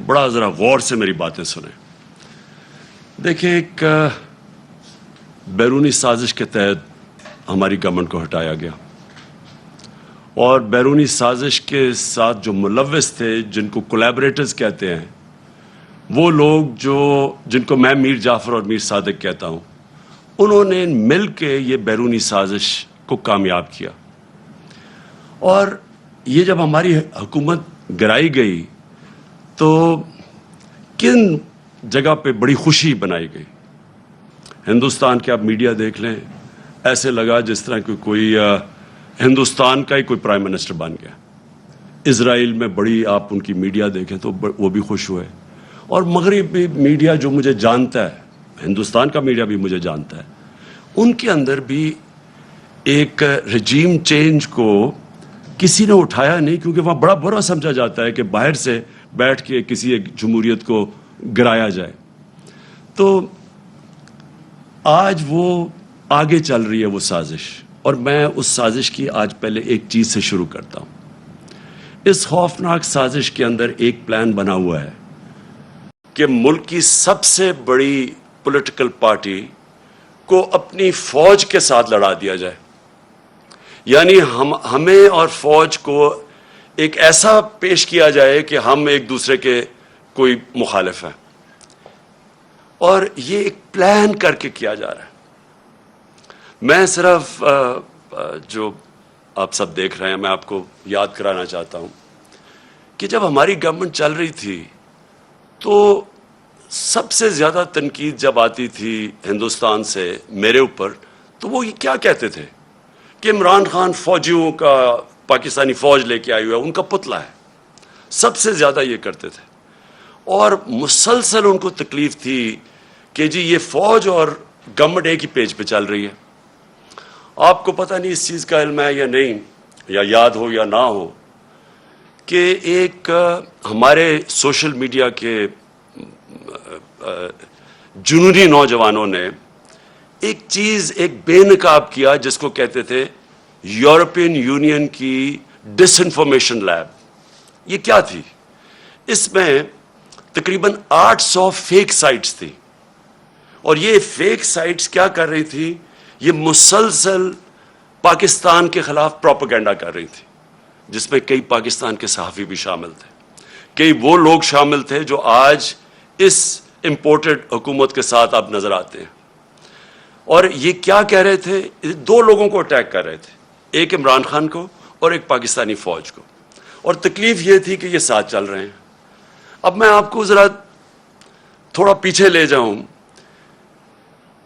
بڑا ذرا غور سے میری باتیں سنیں. دیکھیں، ایک بیرونی سازش کے تحت ہماری گورنمنٹ کو ہٹایا گیا، اور بیرونی سازش کے ساتھ جو ملوث تھے، جن کو کولیبریٹرز کہتے ہیں، وہ لوگ جن کو میں میر جعفر اور میر صادق کہتا ہوں، انہوں نے مل کے یہ بیرونی سازش کو کامیاب کیا. اور یہ جب ہماری حکومت گرائی گئی تو کن جگہ پہ بڑی خوشی بنائی گئی. ہندوستان کے آپ میڈیا دیکھ لیں، ایسے لگا جس طرح کہ کوئی ہندوستان کا ہی کوئی پرائم منسٹر بن گیا. اسرائیل میں بڑی آپ ان کی میڈیا دیکھیں تو وہ بھی خوش ہوئے. اور مغربی میڈیا جو مجھے جانتا ہے، ہندوستان کا میڈیا بھی مجھے جانتا ہے، ان کے اندر بھی ایک رجیم چینج کو کسی نے اٹھایا نہیں، کیونکہ وہاں بڑا برا سمجھا جاتا ہے کہ باہر سے بیٹھ کے کسی ایک جمہوریت کو گرایا جائے. تو آج وہ آگے چل رہی ہے وہ سازش، اور میں اس سازش کی آج پہلے ایک چیز سے شروع کرتا ہوں. اس خوفناک سازش کے اندر ایک پلان بنا ہوا ہے کہ ملک کی سب سے بڑی پولیٹیکل پارٹی کو اپنی فوج کے ساتھ لڑا دیا جائے. یعنی ہمیں اور فوج کو ایک ایسا پیش کیا جائے کہ ہم ایک دوسرے کے کوئی مخالف ہیں، اور یہ ایک پلان کر کے کیا جا رہا ہے. میں صرف جو آپ سب دیکھ رہے ہیں، میں آپ کو یاد کرانا چاہتا ہوں کہ جب ہماری گورنمنٹ چل رہی تھی تو سب سے زیادہ تنقید جب آتی تھی ہندوستان سے میرے اوپر، تو وہ یہ کیا کہتے تھے کہ عمران خان فوجیوں کا، پاکستانی فوج لے کے آئی ہوا ہے، ان کا پتلا ہے. سب سے زیادہ یہ کرتے تھے، اور مسلسل ان کو تکلیف تھی کہ جی یہ فوج اور گورنمنٹ ایک ہی پیج پہ چل رہی ہے. آپ کو پتہ نہیں اس چیز کا علم ہے یا نہیں، یا یاد ہو یا نہ ہو، کہ ایک ہمارے سوشل میڈیا کے جنونی نوجوانوں نے ایک چیز، ایک بے نقاب کیا جس کو کہتے تھے یورپین یونین کی ڈس انفارمیشن لیب. یہ کیا تھی؟ اس میں تقریباً 800 فیک سائٹس تھی، اور یہ فیک سائٹس کیا کر رہی تھی؟ یہ مسلسل پاکستان کے خلاف پروپیگنڈا کر رہی تھی، جس میں کئی پاکستان کے صحافی بھی شامل تھے، کئی وہ لوگ شامل تھے جو آج اس امپورٹڈ حکومت کے ساتھ آپ نظر آتے ہیں. اور یہ کیا کہہ رہے تھے؟ دو لوگوں کو اٹیک کر رہے تھے، ایک عمران خان کو اور ایک پاکستانی فوج کو، اور تکلیف یہ تھی کہ یہ ساتھ چل رہے ہیں. اب میں آپ کو ذرا تھوڑا پیچھے لے جاؤں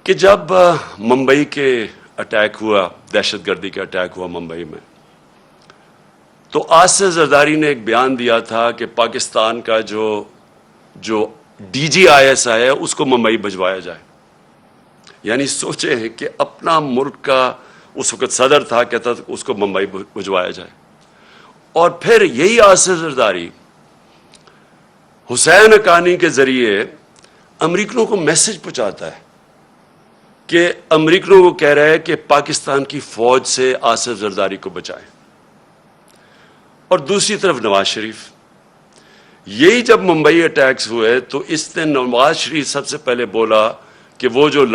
کہ جب ممبئی کے اٹیک ہوا، دہشت گردی کا اٹیک ہوا ممبئی میں، تو آصف زرداری نے ایک بیان دیا تھا کہ پاکستان کا جو ڈی جی ISI ہے اس کو ممبئی بھجوایا جائے. یعنی سوچیں کہ اپنا ملک کا اس وقت صدر تھا، کہتا تھا اس کو ممبئی بھجوایا جائے. اور پھر یہی آصف زرداری حسین حقانی کے ذریعے امریکنوں کو میسج پہنچاتا ہے کہ امریکنوں کو کہہ رہا ہے کہ پاکستان کی فوج سے آصف زرداری کو بچائیں. اور دوسری طرف نواز شریف، یہی جب ممبئی اٹیکس ہوئے تو اس نے نواز شریف سب سے پہلے بولا کہ وہ جو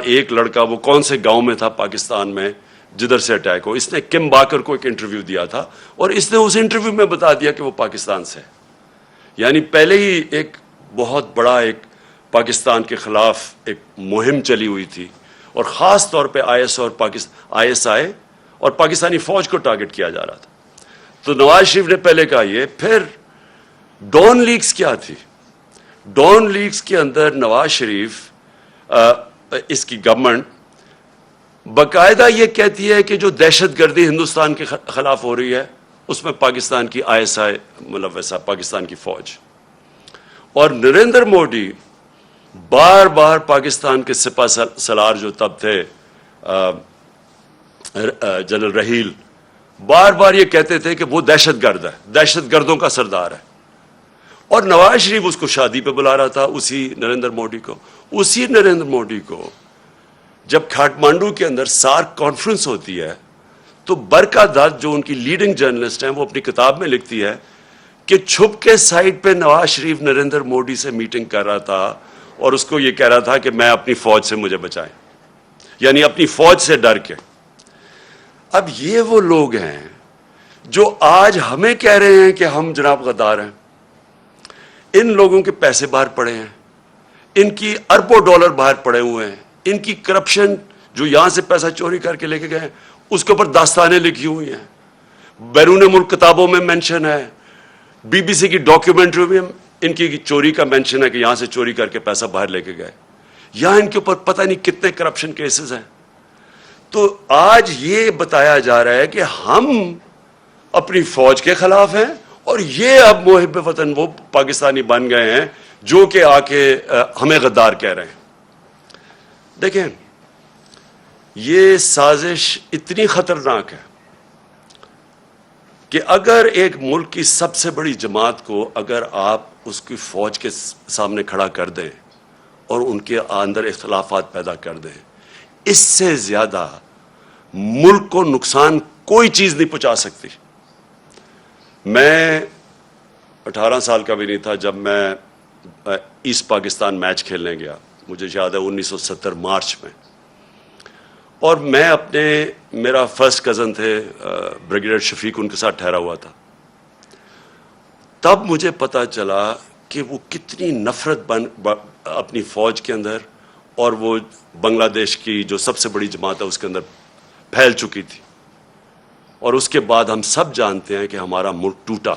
ایک لڑکا وہ کون سے گاؤں میں تھا پاکستان میں جدھر سے اٹیک ہو. اس نے کم باکر کو ایک انٹرویو دیا تھا، اور اس نے اس انٹرویو میں بتا دیا کہ وہ پاکستان سے ہے. یعنی پہلے ہی ایک بہت بڑا ایک پاکستان کے خلاف ایک مہم چلی ہوئی تھی، اور خاص طور پہ ISI اور پاکستانی فوج کو ٹارگٹ کیا جا رہا تھا. تو نواز شریف نے پہلے کہا یہ. پھر ڈون لیکس کیا تھی؟ ڈون لیکس کے اندر نواز شریف، اس کی گورنمنٹ باقاعدہ یہ کہتی ہے کہ جو دہشت گردی ہندوستان کے خلاف ہو رہی ہے اس میں پاکستان کی ISI ملوث ہے، پاکستان کی فوج. اور نریندر مودی بار بار پاکستان کے سپہ سالار جو تب تھے جنرل رحیل، بار بار یہ کہتے تھے کہ وہ دہشت گرد ہے، دہشت گردوں کا سردار ہے. اور نواز شریف اس کو شادی پہ بلا رہا تھا، اسی نریندر مودی کو جب کھاٹمانڈو کے اندر سارک کانفرنس ہوتی ہے تو برکا دت جو ان کی لیڈنگ جرنلسٹ ہیں وہ اپنی کتاب میں لکھتی ہے کہ چھپ کے سائٹ پہ نواز شریف نریندر موڈی سے میٹنگ کر رہا تھا اور اس کو یہ کہہ رہا تھا کہ میں اپنی فوج سے مجھے بچائیں، یعنی اپنی فوج سے ڈر کے. اب یہ وہ لوگ ہیں جو آج ہمیں کہہ رہے ہیں کہ ہم جناب غدار ہیں. ان لوگوں کے پیسے باہر پڑے ہیں، ان کی اربوں ڈالر باہر پڑے ہوئے ہیں، ان کی کرپشن جو یہاں سے پیسہ چوری کر کے لے کے گئے اس کے اوپر داستانیں لکھی ہوئی ہیں، بیرون ملک کتابوں میں مینشن ہے، بی بی سی کی ڈاکیومنٹری میں ان کی چوری کا مینشن ہے کہ یہاں سے چوری کر کے پیسہ باہر لے کے گئے. یہاں ان کے اوپر پتہ نہیں کتنے کرپشن کیسز ہیں. تو آج یہ بتایا جا رہا ہے کہ ہم اپنی فوج کے خلاف ہیں اور یہ اب محب وطن وہ پاکستانی بن گئے ہیں جو کہ آ کے ہمیں غدار کہہ رہے ہیں. دیکھیں یہ سازش اتنی خطرناک ہے کہ اگر ایک ملک کی سب سے بڑی جماعت کو اگر آپ اس کی فوج کے سامنے کھڑا کر دیں اور ان کے اندر اختلافات پیدا کر دیں، اس سے زیادہ ملک کو نقصان کوئی چیز نہیں پہنچا سکتی. میں 18 سال کا بھی نہیں تھا جب میں ایسٹ پاکستان میچ کھیلنے گیا، مجھے یاد ہے 1970 مارچ میں، اور میں میرا فرسٹ کزن تھے بریگیڈیئر شفیق، ان کے ساتھ ٹھہرا ہوا تھا. تب مجھے پتا چلا کہ وہ کتنی نفرت اپنی فوج کے اندر اور وہ بنگلہ دیش کی جو سب سے بڑی جماعت ہے اس کے اندر پھیل چکی تھی. اور اس کے بعد ہم سب جانتے ہیں کہ ہمارا ملک ٹوٹا.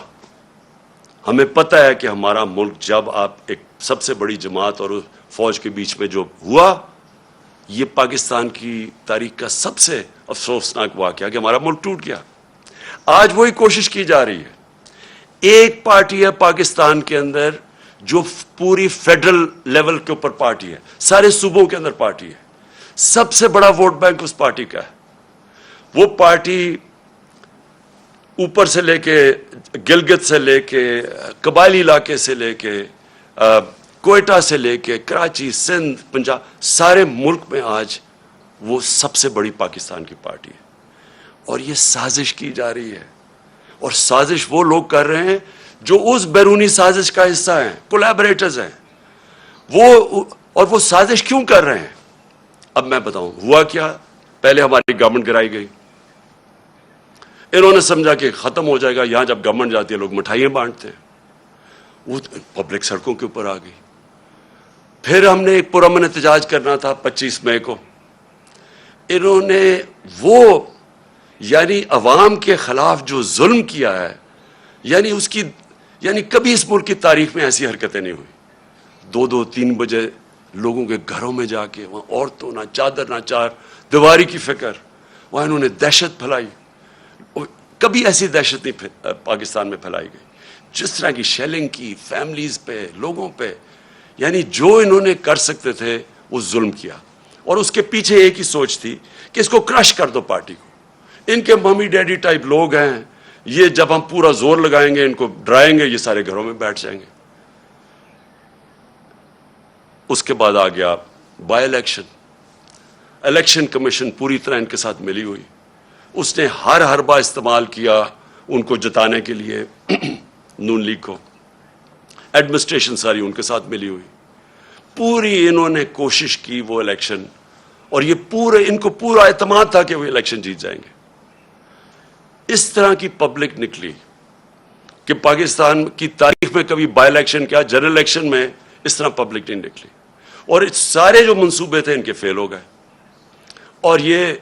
ہمیں پتہ ہے کہ ہمارا ملک جب آپ ایک سب سے بڑی جماعت اور فوج کے بیچ میں جو ہوا، یہ پاکستان کی تاریخ کا سب سے افسوسناک واقعہ کہ ہمارا ملک ٹوٹ گیا. آج وہی کوشش کی جا رہی ہے. ایک پارٹی ہے پاکستان کے اندر جو پوری فیڈرل لیول کے اوپر پارٹی ہے، سارے صوبوں کے اندر پارٹی ہے، سب سے بڑا ووٹ بینک اس پارٹی کا ہے. وہ پارٹی اوپر سے لے کے گلگت سے لے کے قبائلی علاقے سے لے کے کوئٹہ سے لے کے کراچی، سندھ، پنجاب، سارے ملک میں آج وہ سب سے بڑی پاکستان کی پارٹی ہے. اور یہ سازش کی جا رہی ہے، اور سازش وہ لوگ کر رہے ہیں جو اس بیرونی سازش کا حصہ ہیں، کولیبریٹرز ہیں. وہ سازش کیوں کر رہے ہیں؟ اب میں بتاؤں ہوا کیا. پہلے ہماری گورنمنٹ گرائی گئی، انہوں نے سمجھا کہ ختم ہو جائے گا. یہاں جب گورنمنٹ جاتی ہے لوگ مٹھائیاں بانٹتے ہیں، وہ پبلک سڑکوں کے اوپر آ گئی. پھر ہم نے ایک پرامن احتجاج کرنا تھا 25 مئی کو. انہوں نے وہ یعنی عوام کے خلاف جو ظلم کیا ہے، یعنی کبھی اس ملک کی تاریخ میں ایسی حرکتیں نہیں ہوئی. 2-3 بجے لوگوں کے گھروں میں جا کے وہاں عورتوں نہ چادر نہ چار دیواری کی فکر، وہاں انہوں نے دہشت پھیلائی. کبھی ایسی دہشت نہیں پاکستان میں پھیلائی گئی. جس طرح کی شیلنگ کی فیملیز پہ، لوگوں پہ، یعنی جو انہوں نے کر سکتے تھے وہ ظلم کیا. اور اس کے پیچھے ایک ہی سوچ تھی کہ اس کو کرش کر دو پارٹی کو. ان کے ممی ڈیڈی ٹائپ لوگ ہیں، یہ جب ہم پورا زور لگائیں گے، ان کو ڈرائیں گے، یہ سارے گھروں میں بیٹھ جائیں گے. اس کے بعد آ گیا بائی الیکشن کمیشن پوری طرح ان کے ساتھ ملی ہوئی. اس نے ہر حربہ استعمال کیا ان کو جتانے کے لیے نون لیگ کو. ایڈمنسٹریشن ساری ان کے ساتھ ملی ہوئی. پوری انہوں نے کوشش کی وہ الیکشن، اور ان کو پورا اعتماد تھا کہ وہ الیکشن جیت جائیں گے. اس طرح کی پبلک نکلی کہ پاکستان کی تاریخ میں کبھی بائی الیکشن کیا، جنرل الیکشن میں اس طرح پبلک نہیں نکلی. اور سارے جو منصوبے تھے ان کے فیل ہو گئے. اور یہ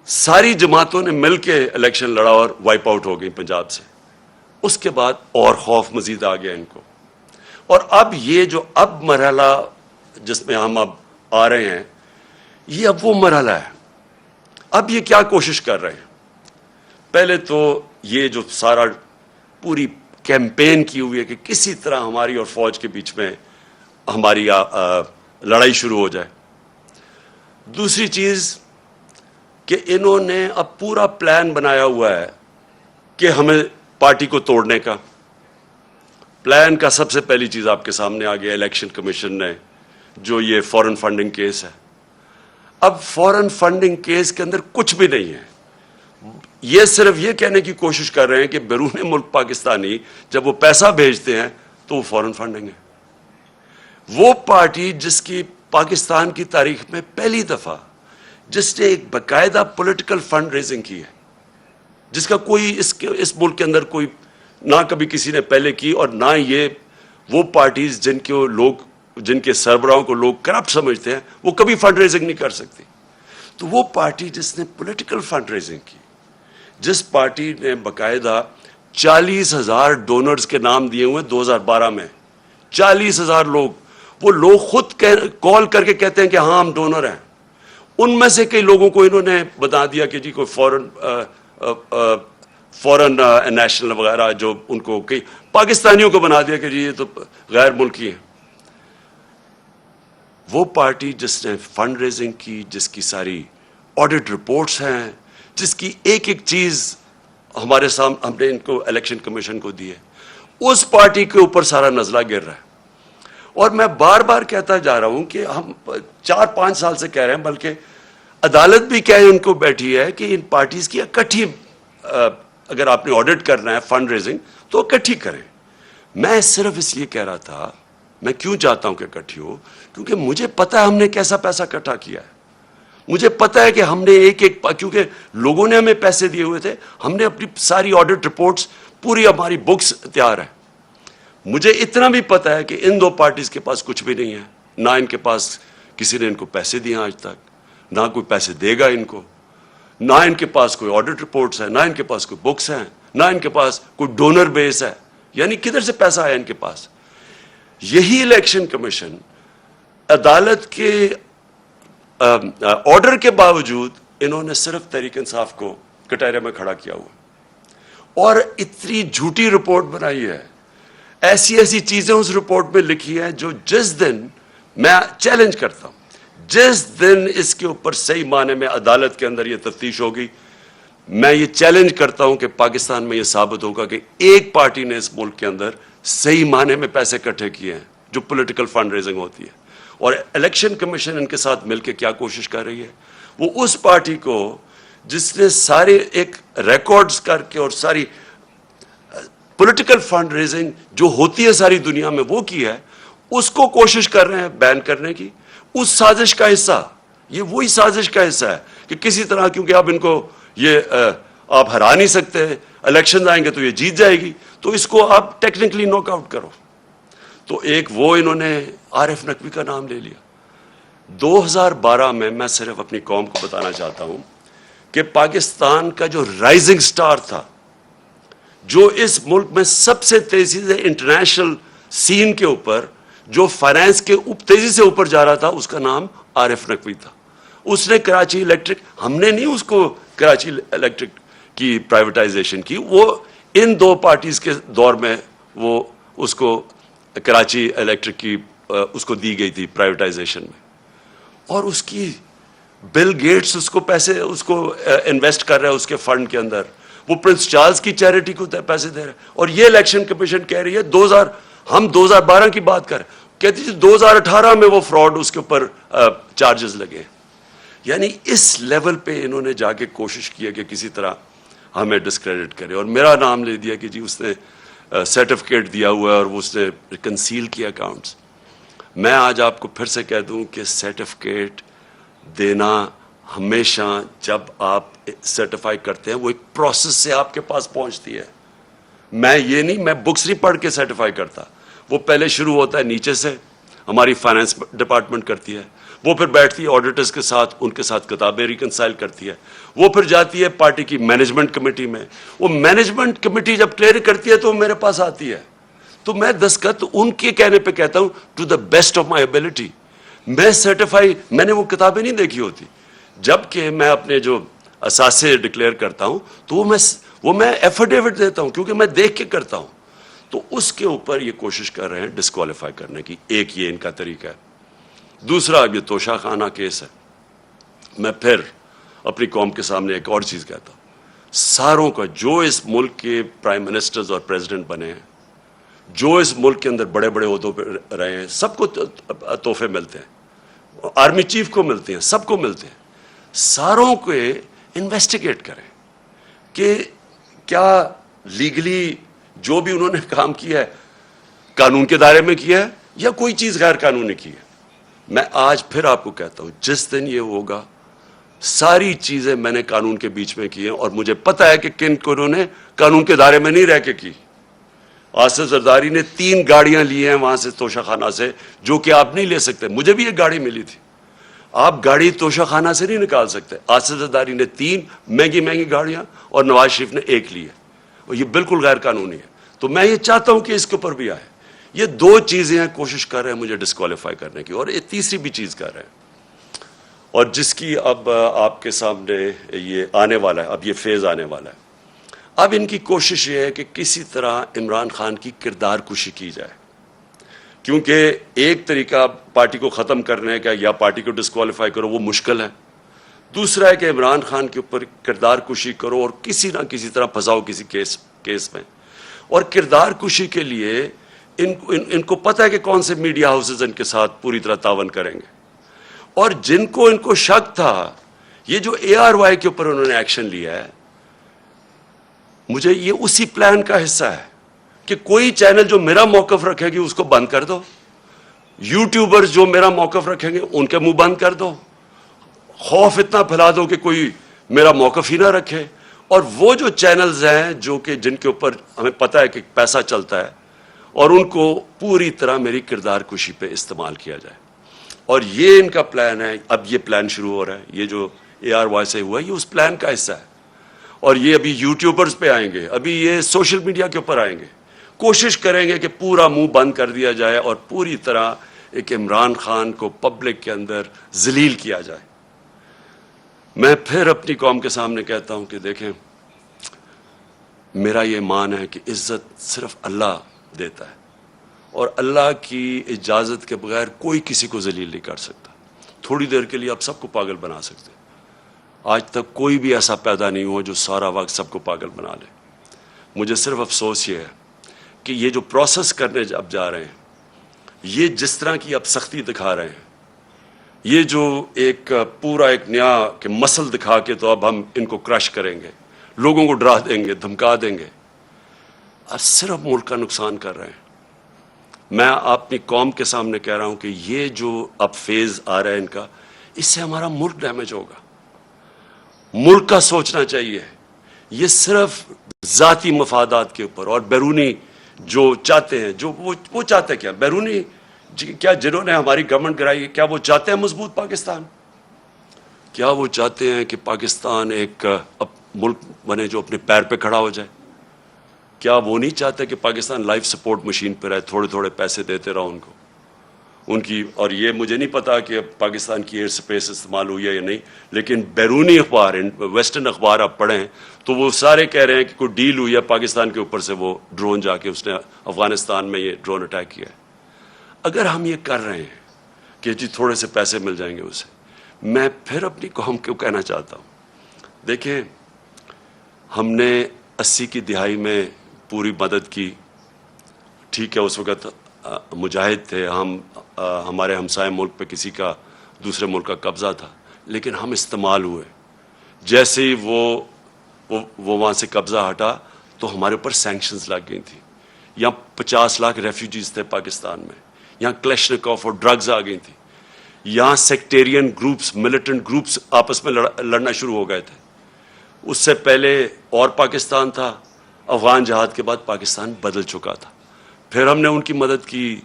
ساری جماعتوں نے مل کے الیکشن لڑا اور وائپ آؤٹ ہو گئی پنجاب سے. اس کے بعد اور خوف مزید آ گیا ان کو. اور اب یہ جو مرحلہ جس میں ہم اب آ رہے ہیں، یہ اب وہ مرحلہ ہے. اب یہ کیا کوشش کر رہے ہیں؟ پہلے تو یہ جو سارا پوری کیمپین کی ہوئی ہے کہ کسی طرح ہماری اور فوج کے بیچ میں ہماری لڑائی شروع ہو جائے. دوسری چیز کہ انہوں نے اب پورا پلان بنایا ہوا ہے کہ ہمیں پارٹی کو توڑنے کا. پلان کا سب سے پہلی چیز آپ کے سامنے آ گیا الیکشن کمیشن نے، جو یہ فورن فنڈنگ کیس ہے. اب فورن فنڈنگ کیس کے اندر کچھ بھی نہیں ہے. یہ صرف یہ کہنے کی کوشش کر رہے ہیں کہ بیرون ملک پاکستانی جب وہ پیسہ بھیجتے ہیں تو وہ فورن فنڈنگ ہے۔ وہ پارٹی جس کی پاکستان کی تاریخ میں پہلی دفعہ جس نے ایک باقاعدہ پولیٹیکل فنڈ ریزنگ کی ہے، جس کا کوئی اس ملک کے اندر کوئی نہ کبھی کسی نے پہلے کی، اور نہ یہ وہ پارٹیز جن کے سربراہوں کو لوگ کرپٹ سمجھتے ہیں وہ کبھی فنڈ ریزنگ نہیں کر سکتی۔ تو وہ پارٹی جس نے پولیٹیکل فنڈ ریزنگ کی، جس پارٹی نے باقاعدہ 40,000 ڈونرز کے نام دیے ہوئے 2012 میں، 40,000 لوگ، وہ لوگ خود کال کر کے کہتے ہیں کہ ہاں ہم ڈونر ہیں۔ ان میں سے کئی لوگوں کو انہوں نے بتا دیا کہ جی کوئی فورن نیشنل وغیرہ، جو ان کو کئی پاکستانیوں کو بنا دیا کہ جی یہ تو غیر ملکی ہیں۔ وہ پارٹی جس نے فنڈ ریزنگ کی، جس کی ساری آڈٹ رپورٹس ہیں، جس کی ایک ایک چیز ہمارے سامنے ہم نے ان کو الیکشن کمیشن کو دی ہے، اس پارٹی کے اوپر سارا نزلہ گر رہا ہے۔ اور میں بار بار کہتا جا رہا ہوں کہ ہم 4-5 سال سے کہہ رہے ہیں، بلکہ عدالت بھی کہہ ان کو بیٹھی ہے کہ ان پارٹیز کی اکٹھی، اگر آپ نے آڈٹ کرنا ہے فنڈ ریزنگ تو اکٹھی کریں۔ میں صرف اس لیے کہہ رہا تھا، میں کیوں چاہتا ہوں کہ اکٹھی ہو، کیونکہ مجھے پتا ہے ہم نے کیسا پیسہ اکٹھا کیا ہے، مجھے پتا ہے کہ ہم نے کیونکہ لوگوں نے ہمیں پیسے دیے ہوئے تھے، ہم نے اپنی ساری آڈٹ رپورٹس، پوری ہماری بکس تیار ہیں۔ مجھے اتنا بھی پتا ہے کہ ان دو پارٹیز کے پاس کچھ بھی نہیں ہے، نہ ان کے پاس کسی نے ان کو پیسے دیے آج تک، نہ کوئی پیسے دے گا ان کو، نہ ان کے پاس کوئی آڈٹ رپورٹس ہیں، نہ ان کے پاس کوئی بکس ہیں، نہ ان کے پاس کوئی ڈونر بیس ہے، یعنی کدھر سے پیسہ آیا ان کے پاس۔ یہی الیکشن کمیشن عدالت کے آرڈر کے باوجود انہوں نے صرف تحریک انصاف کو کٹہرے میں کھڑا کیا ہوا، اور اتنی جھوٹی رپورٹ بنائی ہے، ایسی ایسی چیزیں اس رپورٹ میں لکھی ہیں جو جس دن میں چیلنج کرتا ہوں، جس دن اس کے اوپر صحیح معنی میں عدالت کے اندر یہ تفتیش ہوگی، میں یہ چیلنج کرتا ہوں کہ پاکستان میں یہ ثابت ہوگا کہ ایک پارٹی نے اس ملک کے اندر صحیح معنی میں پیسے اکٹھے کیے ہیں جو پولیٹیکل فنڈ ریزنگ ہوتی ہے۔ اور الیکشن کمیشن ان کے ساتھ مل کے کیا کوشش کر رہی ہے، وہ اس پارٹی کو جس نے سارے ایک ریکارڈز کر کے اور ساری پولیٹیکل فنڈ ریزنگ جو ہوتی ہے ساری دنیا میں وہ کی ہے، اس کو کوشش کر رہے ہیں بین کرنے کی۔ اس سازش کا حصہ، یہ وہی سازش کا حصہ ہے کہ کسی طرح، کیونکہ اب ان کو یہ آپ ہرا نہیں سکتے، الیکشن آئیں گے تو یہ جیت جائے گی، تو اس کو آپ ٹیکنیکلی ناک آؤٹ کرو۔ تو ایک وہ انہوں نے عارف نقوی کا نام لے لیا۔ 2012 میں صرف اپنی قوم کو بتانا چاہتا ہوں کہ پاکستان کا جو رائزنگ سٹار تھا، جو اس ملک میں سب سے تیزی سے انٹرنیشنل سین کے اوپر، جو فائنانس کے تیزی سے اوپر جا رہا تھا، اس کا نام عارف نقوی تھا۔ اس نے کراچی الیکٹرک، ہم نے نہیں اس کو کراچی الیکٹرک کی پرائیویٹائزیشن کی، وہ ان دو پارٹیز کے دور میں وہ اس کو کراچی الیکٹرک کی اس کو دی گئی تھی پرائیویٹائزیشن میں، اور اس کی بل گیٹس اس کو پیسے اس کو انویسٹ کر رہا ہے اس کے فنڈ کے اندر، وہ پرنس چارلز کی چیریٹی کو پیسے دے رہا ہے۔ اور یہ الیکشن کمیشن کہہ رہی ہے ہم 2012 کی بات کریں، کہتی تھی 2018 میں وہ فراڈ اس کے اوپر چارجز لگے۔ یعنی اس لیول پہ انہوں نے جا کے کوشش کی ہے کہ کسی طرح ہمیں ڈسکریڈٹ کرے، اور میرا نام لے دیا کہ جی اس نے سرٹیفکیٹ دیا ہوا ہے اور وہ اس نے کنسیل کیا اکاؤنٹس۔ میں آج آپ کو پھر سے کہہ دوں کہ سرٹیفکیٹ دینا ہمیشہ، جب آپ سرٹیفائی کرتے ہیں، وہ ایک پروسیس سے آپ کے پاس پہنچتی ہے۔ میں بکس نہیں پڑھ کے سرٹیفائی کرتا، وہ پہلے شروع ہوتا ہے نیچے سے، ہماری فائنانس ڈپارٹمنٹ کرتی ہے، وہ پھر بیٹھتی ہے آڈیٹرز کے ساتھ، ان کے ساتھ کتابیں ریکنسائل کرتی ہے، وہ پھر جاتی ہے پارٹی کی مینجمنٹ کمیٹی میں، وہ مینجمنٹ کمیٹی جب کلیئر کرتی ہے تو میرے پاس آتی ہے، تو میں دستخط ان کے کہنے پہ کہتا ہوں to the best of my ability. میں سرٹیفائی، میں نے وہ کتابیں نہیں دیکھی ہوتی، جبکہ میں اپنے جو اثاثے ڈکلیئر کرتا ہوں تو وہ میں ایفیڈیوٹ دیتا ہوں، کیونکہ میں دیکھ کے کرتا ہوں۔ تو اس کے اوپر یہ کوشش کر رہے ہیں ڈسکوالیفائی کرنے کی، ایک یہ ان کا طریقہ ہے۔ دوسرا یہ توشہ خانہ کیس ہے۔ میں پھر اپنی قوم کے سامنے ایک اور چیز کہتا ہوں، ساروں کا جو اس ملک کے پرائم منسٹرز اور پریزیڈنٹ بنے ہیں، جو اس ملک کے اندر بڑے بڑے عہدوں پہ رہے ہیں، سب کو تحفے ملتے ہیں، آرمی چیف کو ملتے ہیں، سب کو ملتے ہیں، ساروں کو انویسٹیگیٹ کریں، کہ کیا لیگلی جو بھی انہوں نے کام کیا ہے قانون کے دائرے میں کیا ہے یا کوئی چیز غیر قانونی کی ہے. میں آج پھر آپ کو کہتا ہوں جس دن یہ ہوگا ساری چیزیں میں نے قانون کے بیچ میں کی ہیں اور مجھے پتا ہے کہ کن کو انہوں نے قانون کے دائرے میں نہیں رہ کے کی. آصف زرداری نے 3 گاڑیاں لی ہیں وہاں سے توشہ خانہ سے جو کہ آپ نہیں لے سکتے. مجھے بھی ایک گاڑی ملی تھی. آپ گاڑی توشہ خانہ سے نہیں نکال سکتے. آصف زرداری نے 3 مہنگی گاڑیاں اور نواز شریف نے 1 لی ہے اور یہ بالکل غیر قانونی ہے. تو میں یہ چاہتا ہوں کہ اس کے اوپر بھی آئے. یہ 2 چیزیں ہیں کوشش کر رہے ہیں مجھے ڈسکوالیفائی کرنے کی اور ایک تیسری بھی چیز کر رہے ہیں اور جس کی اب آپ کے سامنے یہ آنے والا ہے. اب یہ فیز آنے والا ہے. اب ان کی کوشش یہ ہے کہ کسی طرح عمران خان کی کردار کشی کی جائے کیونکہ ایک طریقہ پارٹی کو ختم کرنے کا یا پارٹی کو ڈسکوالیفائی کرو وہ مشکل ہے. دوسرا ہے کہ عمران خان کے اوپر کردار کشی کرو اور کسی نہ کسی طرح پھنساؤ کسی کیس میں. اور کردار کشی کے لیے ان کو پتہ ہے کہ کون سے میڈیا ہاؤسز ان کے ساتھ پوری طرح تعاون کریں گے اور جن کو ان کو شک تھا یہ جو ARY کے اوپر انہوں نے ایکشن لیا ہے مجھے یہ اسی پلان کا حصہ ہے کہ کوئی چینل جو میرا موقف رکھے گی اس کو بند کر دو. یوٹیوبرز جو میرا موقف رکھیں گے ان کے منہ بند کر دو. خوف اتنا پھیلا دو کہ کوئی میرا موقف ہی نہ رکھے. اور وہ جو چینلز ہیں جو کہ جن کے اوپر ہمیں پتہ ہے کہ پیسہ چلتا ہے اور ان کو پوری طرح میری کردار کشی پہ استعمال کیا جائے. اور یہ ان کا پلان ہے. اب یہ پلان شروع ہو رہا ہے. یہ جو ARY سے ہوا ہے یہ اس پلان کا حصہ ہے اور یہ ابھی یوٹیوبرز پہ آئیں گے. ابھی یہ سوشل میڈیا کے اوپر آئیں گے. کوشش کریں گے کہ پورا منہ بند کر دیا جائے اور پوری طرح ایک عمران خان کو پبلک کے اندر ذلیل کیا جائے. میں پھر اپنی قوم کے سامنے کہتا ہوں کہ دیکھیں میرا یہ ایمان ہے کہ عزت صرف اللہ دیتا ہے اور اللہ کی اجازت کے بغیر کوئی کسی کو ذلیل نہیں کر سکتا. تھوڑی دیر کے لیے آپ سب کو پاگل بنا سکتے ہیں. آج تک کوئی بھی ایسا پیدا نہیں ہوا جو سارا وقت سب کو پاگل بنا لے. مجھے صرف افسوس یہ ہے کہ یہ جو پروسیس کرنے اب جا رہے ہیں یہ جس طرح کی اب سختی دکھا رہے ہیں یہ جو ایک پورا ایک نیا کہ مسل دکھا کے تو اب ہم ان کو کرش کریں گے, لوگوں کو ڈرا دیں گے, دھمکا دیں گے, اور صرف ملک کا نقصان کر رہے ہیں. میں اپنی قوم کے سامنے کہہ رہا ہوں کہ یہ جو اب فیز آ رہا ہے ان کا اس سے ہمارا ملک ڈیمیج ہوگا. ملک کا سوچنا چاہیے. یہ صرف ذاتی مفادات کے اوپر اور بیرونی جو چاہتے ہیں جو وہ چاہتے ہیں کیا بیرونی کیا جنہوں نے ہماری گورنمنٹ گرائی کیا وہ چاہتے ہیں مضبوط پاکستان؟ کیا وہ چاہتے ہیں کہ پاکستان ایک ملک بنے جو اپنے پیر پہ کھڑا ہو جائے؟ کیا وہ نہیں چاہتے کہ پاکستان لائف سپورٹ مشین پہ رہے, تھوڑے تھوڑے پیسے دیتے رہو ان کو ان کی؟ اور یہ مجھے نہیں پتا کہ پاکستان کی ایئر سپیس استعمال ہوئی ہے یا نہیں, لیکن بیرونی اخبار ویسٹرن اخبار آپ پڑھیں تو وہ سارے کہہ رہے ہیں کہ کوئی ڈیل ہوئی ہے پاکستان کے اوپر سے, وہ ڈرون جا کے اس نے افغانستان میں یہ ڈرون اٹیک کیا ہے. اگر ہم یہ کر رہے ہیں کہ جی تھوڑے سے پیسے مل جائیں گے اسے, میں پھر اپنی قوم کو کہنا چاہتا ہوں دیکھیں ہم نے 80 کی دہائی میں پوری مدد کی, ٹھیک ہے اس وقت مجاہد تھے ہم, ہمارے ہمسائے ملک پہ کسی کا دوسرے ملک کا قبضہ تھا, لیکن ہم استعمال ہوئے. جیسے ہی وہ وہاں سے قبضہ ہٹا تو ہمارے اوپر سینکشنز لگ گئی تھیں. یہاں 50 لاکھ ریفیوجیز تھے پاکستان میں, یہاں کلیشنکوف اور ڈرگز آ گئی تھیں, یہاں سیکٹیرین گروپس ملیٹنٹ گروپس آپس میں لڑنا شروع ہو گئے تھے. اس سے پہلے اور پاکستان تھا, افغان جہاد کے بعد پاکستان بدل چکا تھا. پھر ہم نے ان کی مدد کی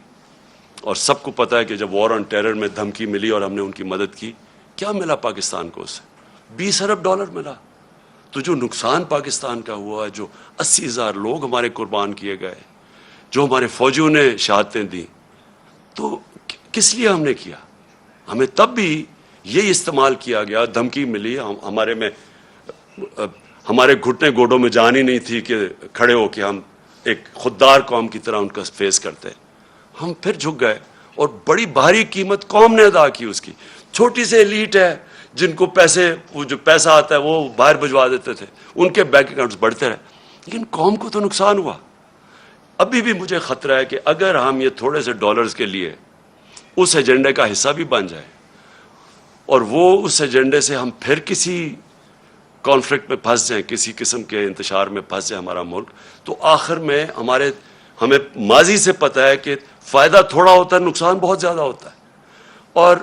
اور سب کو پتا ہے کہ جب وار آن ٹیرر میں دھمکی ملی اور ہم نے ان کی مدد کی, کیا ملا پاکستان کو؟ اس سے $20 ارب ملا. تو جو نقصان پاکستان کا ہوا, جو 80,000 لوگ ہمارے قربان کیے گئے, جو ہمارے فوجیوں نے شہادتیں دیں, تو کس لیے ہم نے کیا؟ ہمیں تب بھی یہ استعمال کیا گیا, دھمکی ملی, ہمارے گھٹنے گوڑوں میں جان ہی نہیں تھی کہ کھڑے ہو کے ہم ایک خوددار قوم کی طرح ان کا فیس کرتے. ہم پھر جھک گئے اور بڑی بھاری قیمت قوم نے ادا کی اس کی. چھوٹی سے ایلیٹ ہے جن کو وہ جو پیسہ آتا ہے وہ باہر بھجوا دیتے تھے, ان کے بینک اکاؤنٹس بڑھتے رہے, لیکن قوم کو تو نقصان ہوا. ابھی بھی مجھے خطرہ ہے کہ اگر ہم یہ تھوڑے سے ڈالرز کے لیے اس ایجنڈے کا حصہ بھی بن جائے اور وہ اس ایجنڈے سے ہم پھر کسی کانفلکٹ میں پھنس جائیں, کسی قسم کے انتشار میں پھنس جائے ہمارا ملک, تو آخر میں ہمیں ماضی سے پتہ ہے کہ فائدہ تھوڑا ہوتا ہے, نقصان بہت زیادہ ہوتا ہے. اور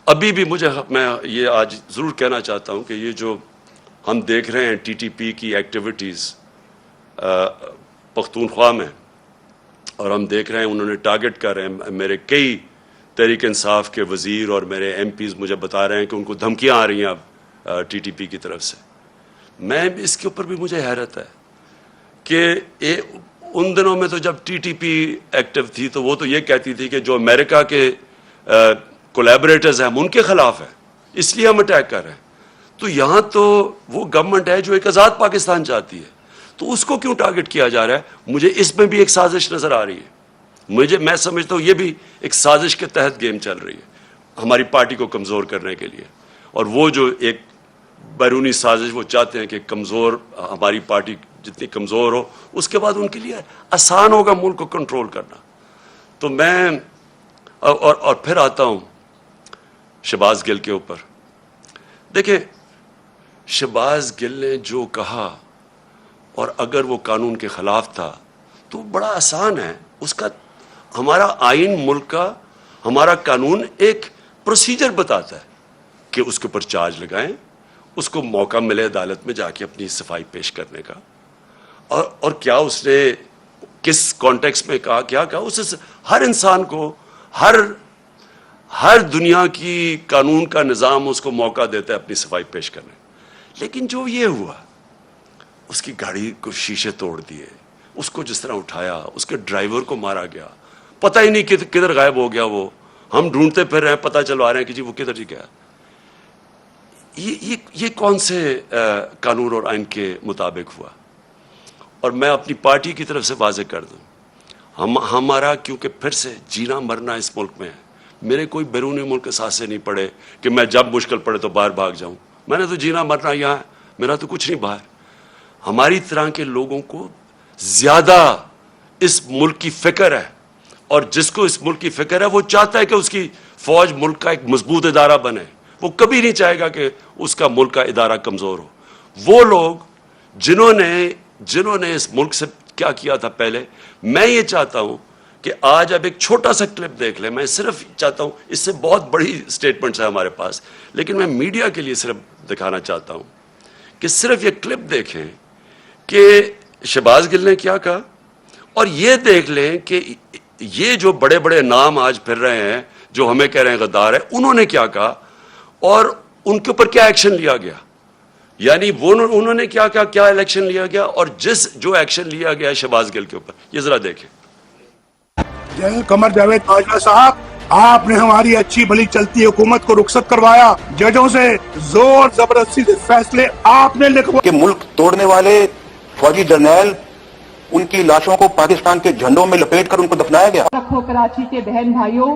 ابھی بھی میں یہ آج ضرور کہنا چاہتا ہوں کہ یہ جو ہم دیکھ رہے ہیں ٹی ٹی پی کی ایکٹیویٹیز پختونخوا میں, اور ہم دیکھ رہے ہیں انہوں نے ٹارگٹ کر رہے ہیں, میرے کئی تحریک انصاف کے وزیر اور میرے ایم پیز مجھے بتا رہے ہیں کہ ان کو دھمکیاں آ رہی ہیں اب ٹی ٹی پی کی طرف سے. میں اس کے اوپر بھی مجھے حیرت ہے کہ ان دنوں میں تو جب ٹی ٹی پی ایکٹیو تھی تو وہ تو یہ کہتی تھی کہ جو امریکہ کے کولیبریٹرز ہیں ہم ان کے خلاف ہیں, اس لیے ہم اٹیک کر رہے ہیں. تو یہاں تو وہ گورنمنٹ ہے جو ایک آزاد پاکستان چاہتی ہے, تو اس کو کیوں ٹارگٹ کیا جا رہا ہے؟ مجھے اس میں بھی ایک سازش نظر آ رہی ہے. میں سمجھتا ہوں یہ بھی ایک سازش کے تحت گیم چل رہی ہے ہماری پارٹی کو کمزور کرنے کے لیے. اور وہ جو ایک بیرونی سازش وہ چاہتے ہیں کہ کمزور ہماری پارٹی جتنی کمزور ہو, اس کے بعد ان کے لیے آسان ہوگا ملک کو کنٹرول کرنا. تو میں اور پھر آتا ہوں شہباز گل کے اوپر. دیکھیں, شہباز گل نے جو کہا, اور اگر وہ قانون کے خلاف تھا تو بڑا آسان ہے. اس کا ہمارا آئین ملک کا, ہمارا قانون ایک پروسیجر بتاتا ہے کہ اس کے اوپر چارج لگائیں, اس کو موقع ملے عدالت میں جا کے اپنی صفائی پیش کرنے کا. اور کیا اس نے کس کانٹیکس میں کہا, کیا کہا, اس ہر انسان کو ہر دنیا کی قانون کا نظام اس کو موقع دیتا ہے اپنی صفائی پیش کرنے. لیکن جو یہ ہوا, اس کی گاڑی کو شیشے توڑ دیے, اس کو جس طرح اٹھایا, اس کے ڈرائیور کو مارا گیا, پتہ ہی نہیں کدھر غائب ہو گیا وہ, ہم ڈھونڈتے پھر رہے ہیں, پتہ چلوا رہے ہیں کہ جی وہ کدھر جی گیا. یہ کون سے قانون اور آئین کے مطابق ہوا؟ اور میں اپنی پارٹی کی طرف سے واضح کر دوں, ہمارا کیونکہ پھر سے جینا مرنا اس ملک میں ہے. میرے کوئی بیرونی ملک کے ساتھ سے نہیں پڑے کہ میں جب مشکل پڑے تو باہر بھاگ جاؤں. میں نے تو جینا مرنا یہاں ہے, میرا تو کچھ نہیں باہر. ہماری طرح کے لوگوں کو زیادہ اس ملک کی فکر ہے, اور جس کو اس ملک کی فکر ہے وہ چاہتا ہے کہ اس کی فوج ملک کا ایک مضبوط ادارہ بنے. وہ کبھی نہیں چاہے گا کہ اس کا ملک کا ادارہ کمزور ہو. وہ لوگ جنہوں نے اس ملک سے کیا کیا تھا پہلے, میں یہ چاہتا ہوں کہ آج اب ایک چھوٹا سا کلپ دیکھ لیں. میں صرف چاہتا ہوں, اس سے بہت بڑی سٹیٹمنٹس ہیں ہمارے پاس, لیکن میں میڈیا کے لیے صرف دکھانا چاہتا ہوں کہ صرف یہ کلپ دیکھیں کہ شہباز گل نے کیا کہا, اور یہ دیکھ لیں کہ یہ جو بڑے بڑے نام آج پھر رہے ہیں جو ہمیں کہہ رہے ہیں غدار ہے, انہوں نے کیا کہا اور ان کے اوپر کیا ایکشن لیا گیا. یعنی انہوں نے کیا ایکشن لیا گیا, اور جو ایکشن لیا گیا شہباز گل کے اوپر, یہ ذرا دیکھیں. قمر جاوید باجوہ صاحب, آپ نے ہماری اچھی بھلی چلتی حکومت کو رخصت کروایا, ججوں سے زور زبردستی سے فیصلے آپ نے لکھوا کہ ملک توڑنے والے فوجی جرنیل, ان کی لاشوں کو پاکستان کے جھنڈوں میں لپیٹ کر ان کو دفنایا گیا. رکھو کراچی کے بہن بھائیوں,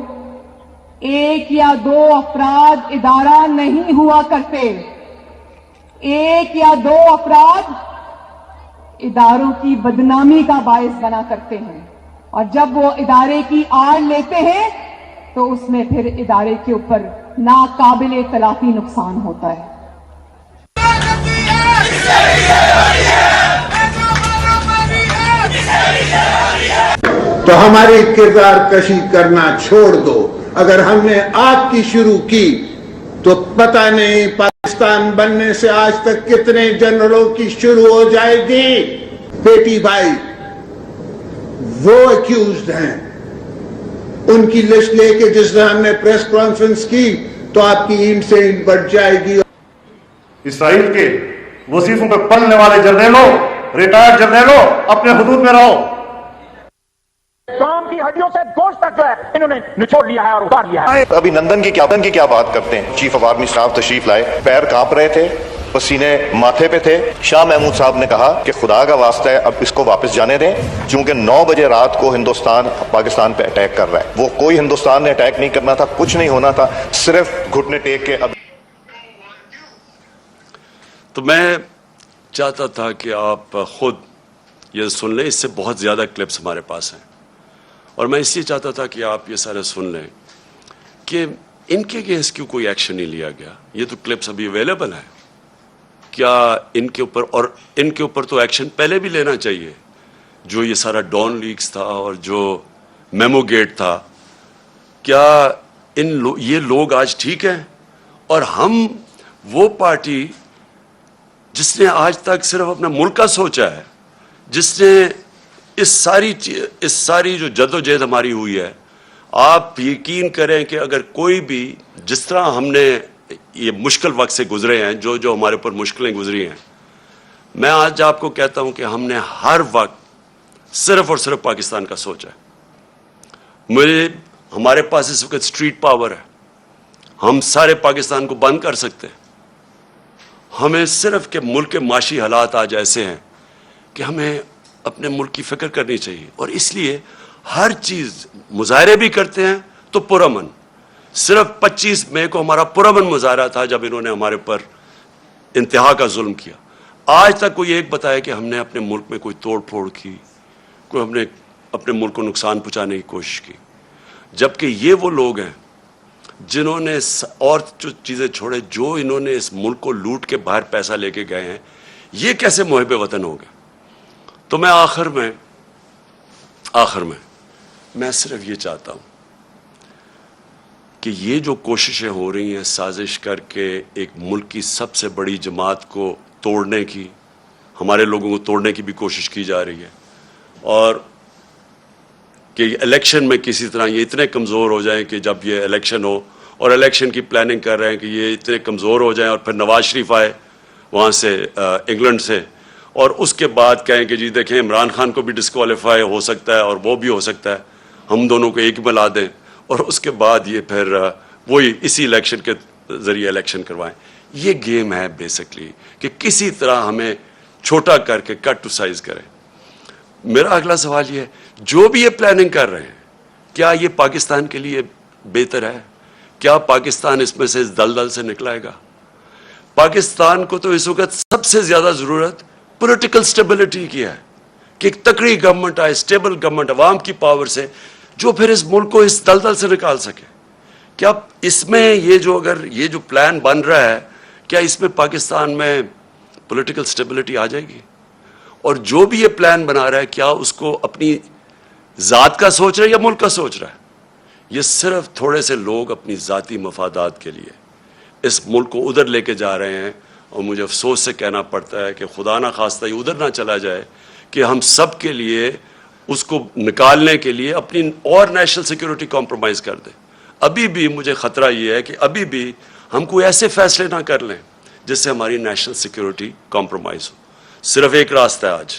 ایک یا دو افراد ادارہ نہیں ہوا کرتے. ایک یا دو افراد اداروں کی بدنامی کا باعث بنا کرتے ہیں, اور جب وہ ادارے کی آڑ لیتے ہیں تو اس میں پھر ادارے کے اوپر ناقابل تلافی نقصان ہوتا ہے. تو ہماری کردار کشی کرنا چھوڑ دو. اگر ہم نے آپ کی شروع کی تو پتہ نہیں پاکستان بننے سے آج تک کتنے جنرلوں کی شروع ہو جائے گی. بیٹی بھائی وہ ایکیوزڈ ہیں, ان کی لسٹ لے کے جس طرح ہم نے پریس کانفرنس کی تو آپ کی اینٹ سے اینٹ بڑھ جائے گی. اسرائیل کے وظیفوں پہ پلنے والے جرنیلوں, ریٹائرڈ جرنیلوں, اپنے حدود میں رہو. کام کی ہڈیوں سے گوشت تک جو ہے انہوں نے نچوڑ لیا ہے اور اتار لیا ہے. ابھی نندن کی کیا بات کرتے ہیں. چیف آف آرمی اسٹاف تشریف لائے, پیر کانپ رہے تھے, پسینے ماتھے پہ تھے. شاہ محمود صاحب نے کہا کہ خدا کا واسطہ ہے اب اس کو واپس جانے دیں, چونکہ 9 بجے رات کو ہندوستان پاکستان پہ اٹیک کر رہا ہے. وہ کوئی ہندوستان نے اٹیک نہیں کرنا تھا, کچھ نہیں ہونا تھا, صرف گھٹنے ٹیک کے. اب تو میں چاہتا تھا کہ آپ خود یہ سن لیں, اس سے بہت زیادہ کلپس ہمارے پاس ہیں, اور میں اس لیے چاہتا تھا کہ آپ یہ سارے سن لیں کہ ان کے اگینسٹ کیوں کوئی ایکشن نہیں لیا گیا. یہ تو کلپس ابھی اویلیبل ہیں کیا ان کے اوپر، اور ان کے اوپر تو ایکشن پہلے بھی لینا چاہیے، جو یہ سارا ڈان لیکس تھا اور جو میمو گیٹ تھا، کیا یہ لوگ آج ٹھیک ہیں؟ اور ہم وہ پارٹی جس نے آج تک صرف اپنا ملک کا سوچا ہے، جس نے اس ساری جو جدوجہد ہماری ہوئی ہے، آپ یقین کریں کہ اگر کوئی بھی، جس طرح ہم نے یہ مشکل وقت سے گزرے ہیں، جو ہمارے پر مشکلیں گزری ہیں، میں آج آپ کو کہتا ہوں کہ ہم نے ہر وقت صرف اور صرف پاکستان کا سوچا ہے۔ ہمارے پاس اس وقت اسٹریٹ پاور ہے، ہم سارے پاکستان کو بند کر سکتے ہیں۔ ہمیں صرف کہ ملک کے معاشی حالات آج ایسے ہیں کہ ہمیں اپنے ملک کی فکر کرنی چاہیے، اور اس لیے ہر چیز، مظاہرے بھی کرتے ہیں تو پرامن۔ صرف 25 مئی کو ہمارا پرامن مظاہرہ تھا جب انہوں نے ہمارے پر انتہا کا ظلم کیا۔ آج تک کوئی ایک بتایا کہ ہم نے اپنے ملک میں کوئی توڑ پھوڑ کی، کوئی ہم نے اپنے ملک کو نقصان پہنچانے کی کوشش کی، جبکہ یہ وہ لوگ ہیں جنہوں نے اور جو چیزیں چھوڑے، جو انہوں نے اس ملک کو لوٹ کے باہر پیسہ لے کے گئے ہیں، یہ کیسے محب وطن ہو گئے؟ تو میں آخر میں میں صرف یہ چاہتا ہوں کہ یہ جو کوششیں ہو رہی ہیں سازش کر کے ایک ملک کی سب سے بڑی جماعت کو توڑنے کی، ہمارے لوگوں کو توڑنے کی بھی کوشش کی جا رہی ہے، اور کہ الیکشن میں کسی طرح یہ اتنے کمزور ہو جائیں کہ جب یہ الیکشن ہو، اور الیکشن کی پلاننگ کر رہے ہیں کہ یہ اتنے کمزور ہو جائیں اور پھر نواز شریف آئے وہاں سے انگلینڈ سے، اور اس کے بعد کہیں کہ جی دیکھیں عمران خان کو بھی ڈسکوالیفائی ہو سکتا ہے اور وہ بھی ہو سکتا ہے، ہم دونوں کو ایک ملا دیں، اور اس کے بعد یہ پھر وہی اسی الیکشن کے ذریعے الیکشن کروائیں۔ یہ گیم ہے بیسکلی کہ کسی طرح ہمیں چھوٹا کر کے کٹ ٹو سائز کریں۔ میرا اگلا سوال یہ ہے، جو بھی یہ پلاننگ کر رہے ہیں، کیا یہ پاکستان کے لیے بہتر ہے؟ کیا پاکستان اس میں سے اس دلدل سے نکلائے گا؟ پاکستان کو تو اس وقت سب سے زیادہ ضرورت پولیٹیکل سٹیبلٹی کی ہے، کہ ایک تکڑی گورنمنٹ آئے، سٹیبل گورنمنٹ عوام کی پاور سے، جو پھر اس ملک کو اس دلدل سے نکال سکے۔ کیا اس میں یہ جو پلان بن رہا ہے، کیا اس میں پاکستان میں پولیٹیکل سٹیبلٹی آ جائے گی؟ اور جو بھی یہ پلان بنا رہا ہے، کیا اس کو اپنی ذات کا سوچ رہا ہے یا ملک کا سوچ رہا ہے؟ یہ صرف تھوڑے سے لوگ اپنی ذاتی مفادات کے لیے اس ملک کو ادھر لے کے جا رہے ہیں، اور مجھے افسوس سے کہنا پڑتا ہے کہ خدا نہ خواستہ یہ ادھر نہ چلا جائے کہ ہم سب کے لیے اس کو نکالنے کے لیے اپنی اور نیشنل سیکیورٹی کمپرومائز کر دیں۔ ابھی بھی مجھے خطرہ یہ ہے کہ ابھی بھی ہم کوئی ایسے فیصلے نہ کر لیں جس سے ہماری نیشنل سیکیورٹی کمپرومائز ہو۔ صرف ایک راستہ ہے آج،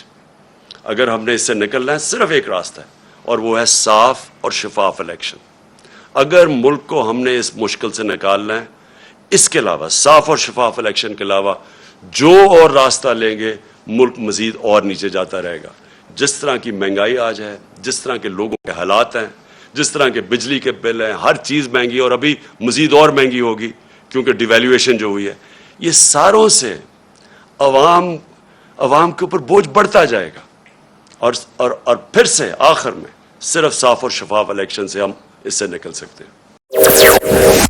اگر ہم نے اس سے نکلنا ہے، صرف ایک راستہ ہے، اور وہ ہے صاف اور شفاف الیکشن۔ اگر ملک کو ہم نے اس مشکل سے نکالنا ہے، اس کے علاوہ صاف اور شفاف الیکشن کے علاوہ جو اور راستہ لیں گے، ملک مزید اور نیچے جاتا رہے گا۔ جس طرح کی مہنگائی آج ہے، جس طرح کے لوگوں کے حالات ہیں، جس طرح کے بجلی کے بل ہیں، ہر چیز مہنگی، اور ابھی مزید اور مہنگی ہوگی کیونکہ ڈیویلیویشن جو ہوئی ہے، یہ ساروں سے عوام کے اوپر بوجھ بڑھتا جائے گا، اور پھر سے آخر میں صرف صاف اور شفاف الیکشن سے ہم اس سے نکل سکتے ہیں۔